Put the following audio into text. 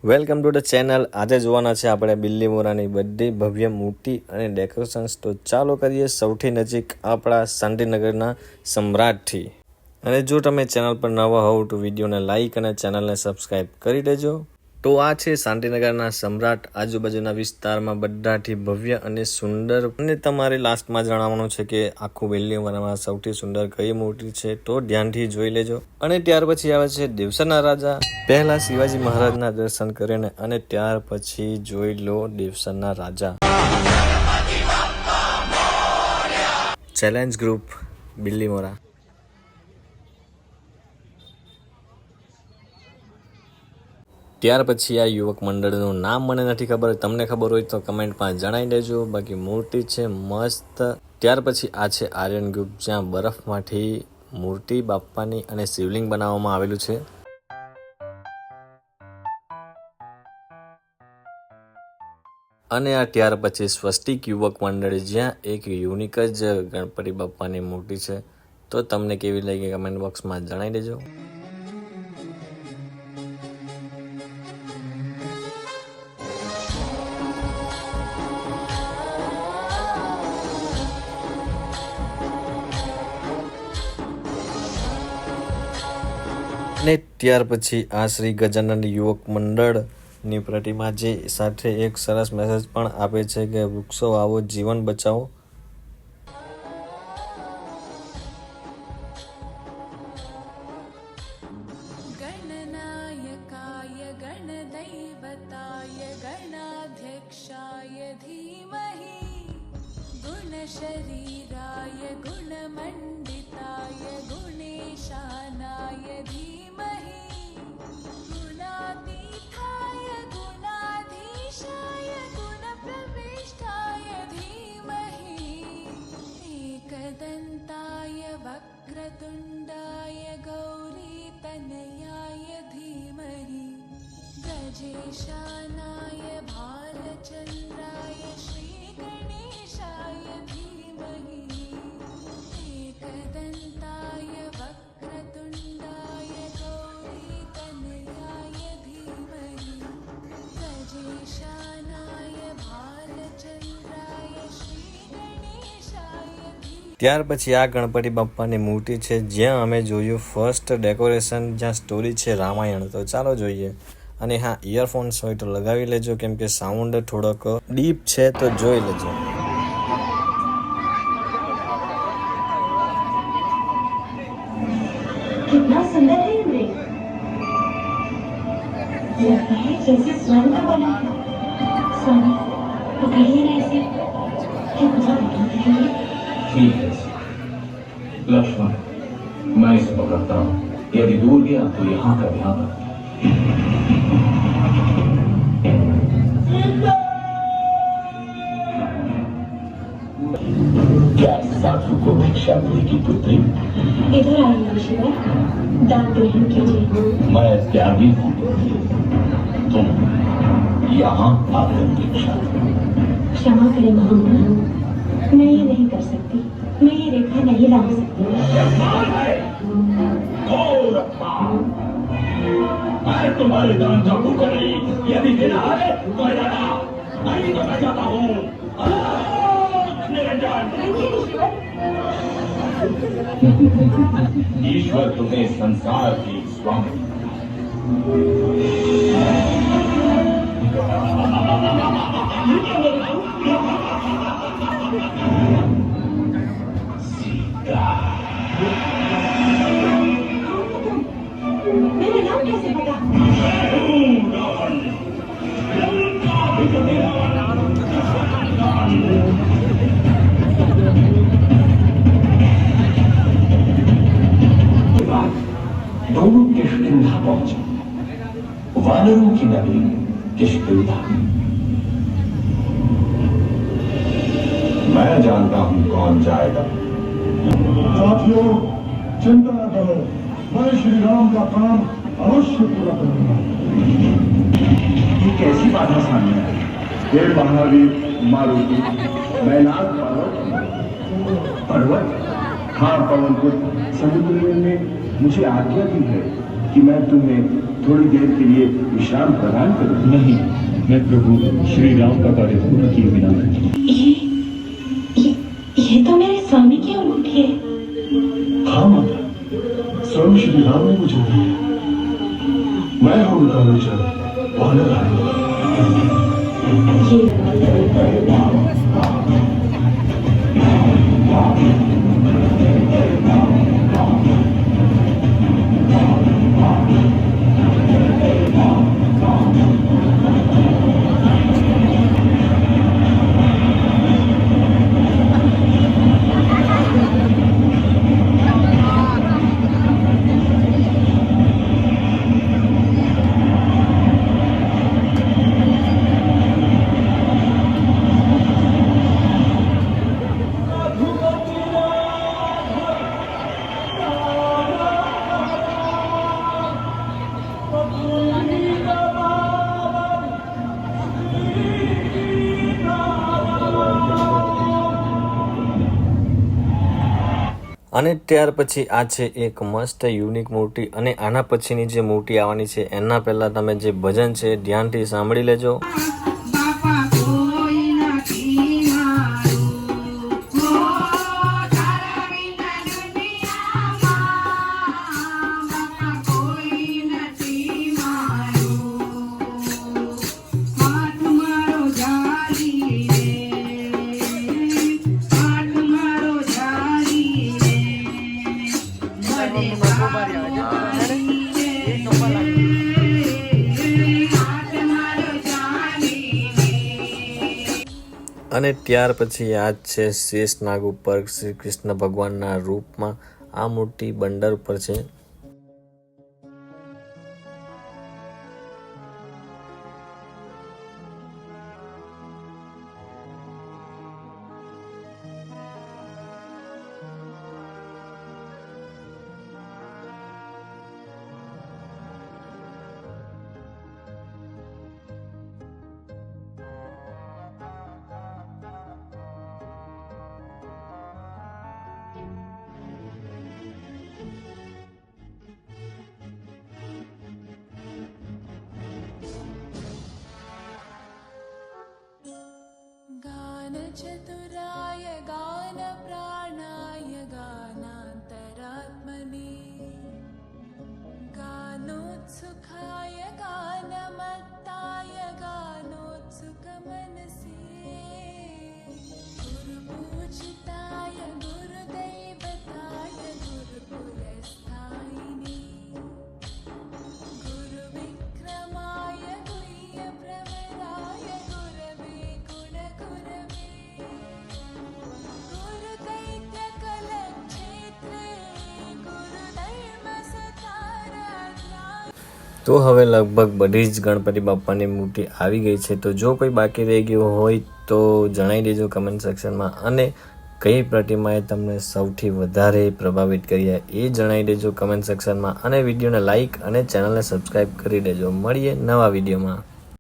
Welcome to the channel. આજે જોવાના છે આપણે બિલ્લીમોરાની બધી ભવ્ય મૂર્તિ અને ડેકોરેશન્સ। તો ચાલો કરીએ સૌથી નજીક આપણા શાંતિનગરના સમ્રાટથી। અને જો તમે ચેનલ પર નવા હોવ તો વિડીયોને લાઇક અને ચેનલને સબસ્ક્રાઈબ કરી દેજો। તો આ છે શાંતિનગરના સમ્રાટ। આજુબાજુના વિસ્તારમાં બધાથી ભવ્ય અને સુંદર। અને તમારે લાસ્ટમાં જણાવવાનું છે કે આખું બિલ્લીમોરામાં સૌથી સુંદર કઈ મૂર્તિ છે, તો ધ્યાનથી જોઈ લેજો। અને ત્યાર પછી આવે છે દેવસરના રાજા। પહેલા શિવાજી મહારાજના દર્શન કરીને અને ત્યાર પછી જોઈ લો દેવસરના રાજા। Challenge group Bilimora. ત્યાર પછી આ યુવક મંડળનું નામ મને નથી ખબર, તમને ખબર હોય તો કમેન્ટમાં જણાવી દેજો। બાકી મૂર્તિ છે મસ્ત। ત્યાર પછી આ છે આર્યન ગ્રુપ, જ્યાં બરફમાંથી મૂર્તિ બાપ્પાની અને શિવલિંગ બનાવવામાં આવેલું છે। અને આ ત્યાર પછી સ્વસ્તિક યુવક મંડળ, જ્યાં એક યુનિક જ ગણપતિ બાપ્પાની મૂર્તિ છે। તો તમને કેવી લાગી કમેન્ટ બોક્સમાં જણાવી દેજો। અને ત્યાર પછી આ શ્રી ગજાનંદ યુવક મંડળની પ્રતિમા, જે સાથે એક સરસ મેસેજ પણ આપે છે કે વૃક્ષો વાવો, જીવન બચાવો। गणनायकाय गणदैवताय गणाध्यक्षाय धीमहि गुणशरीराय गुणमण्डिताय गुणेशानाय धीमहि गुणातीताय गुणाधीशाय गुणप्रविष्टाय धीमहि एकदन्ताय वक्रतुण्डाय गौरीतनयाय धीमहि गजेशानाय भालचन्द्राय श्रीगणेशाय धीमहि एकदन्ताय वक्रतुण्डाय गौरीतनयाय धीमहि गजेशानाय भालचन्द्राय श्रीगणेशाय धीमहि। ત્યાર પછી આ ગણપતિ બાપ્પાની મૂર્તિ છે, જ્યાં અમે જોયું ફર્સ્ટ ડેકોરેશન, જ્યાં સ્ટોરી છે રામાયણ। તો ચાલો જોઈએ। અને હા, ઇયરફોન્સ હોય તો લગાવી લેજો, કેમ કે સાઉન્ડ થોડોક ડીપ છે, તો જોઈ લેજો। कितना सुंदर है ये ब्रेक। लगता है जैसे स्वर्ण का बना है। स्वर्ण तो कहिए ना ऐसे कि बहुत ठीक है। लक्ष्मण, मैं इसे पकड़ता हूँ। यदि दूर गया तो यहाँ का ध्यान रख। क्या साधु को भिक्षा मिलेगी पुत्री? इधर आइए शिवा, दान ग्रहण कीजिए। मैं त्यागी हूँ पुत्री, तुम यहाँ आकर भिक्षा। क्षमा करें महामना, मैं ये नहीं कर सकती। मैं ये रेखा नहीं लांघ सकती। मैं तुम्हारे दान का भूखा नहीं। यदि देना है तो नहीं तो मैं जाता हूँ। ईश्वर तुम्हें संसार की स्वामी। मेरा नाम कैसे पता? दोनों किष्किंधा पहुंचे। वानरों की नगरी किष्किंधा। मैं जानता हूं कौन जाएगा। साथियों, चिंता न करो, मैं श्री राम का काम अवश्य पूरा करूंगा। ये कैसी बाधा सामने आई? हे महावीर मारुति, मैनाक पर्वत। हाँ पवन पुत्र, समुद्र में मुझे आज्ञा दी है कि मैं तुम्हें थोड़ी देर के लिए विश्राम प्रदान करूं? नहीं, मैं प्रभु श्री राम का कार्य पूर्ण किए बिना ये तो मेरे स्वामी की अंगूठी है। हाँ माता, स्वयं श्री राम ने मुझे दी है। मैं हूं उनका अनुचर वानरराय। અને ત્યાર પછી આ છે એક મસ્ત યુનિક મૂર્તિ, અને આના પછીની જે મૂર્તિ આવવાની છે એના પહેલા તમે જે ભજન છે ધ્યાનથી સાંભળી લેજો. અને ત્યાર પછી યાદ છે શેષ નાગ ઉપર શ્રી કૃષ્ણ ભગવાનના રૂપમાં આ મૂર્તિ બંદર ઉપર છે. चतुराय गान प्राणाय गानान्तरात्मने गानोत्सुखाय गानमत्ताय गानोत्सुकमनसे गुरुपूजिताय गुरुदैवताय गुरुकुलस्थायिने गुरुविक्रमाय गुह्यप्रवराय गुरवे गुणगुरवे તો હવે લગભગ બધી જ ગણપતિ બાપ્પાની મૂર્તિ આવી ગઈ છે. તો જો કોઈ બાકી રહી ગયું હોય તો જણાવી દેજો કમેન્ટ સેક્શનમાં, અને કઈ પ્રતિમાએ તમને સૌથી વધારે પ્રભાવિત કર્યા એ જણાવી દેજો કમેન્ટ સેક્શનમાં, અને વિડીયોને લાઇક અને ચેનલને સબસ્ક્રાઈબ કરી દેજો. મળીએ નવા વિડીયોમાં.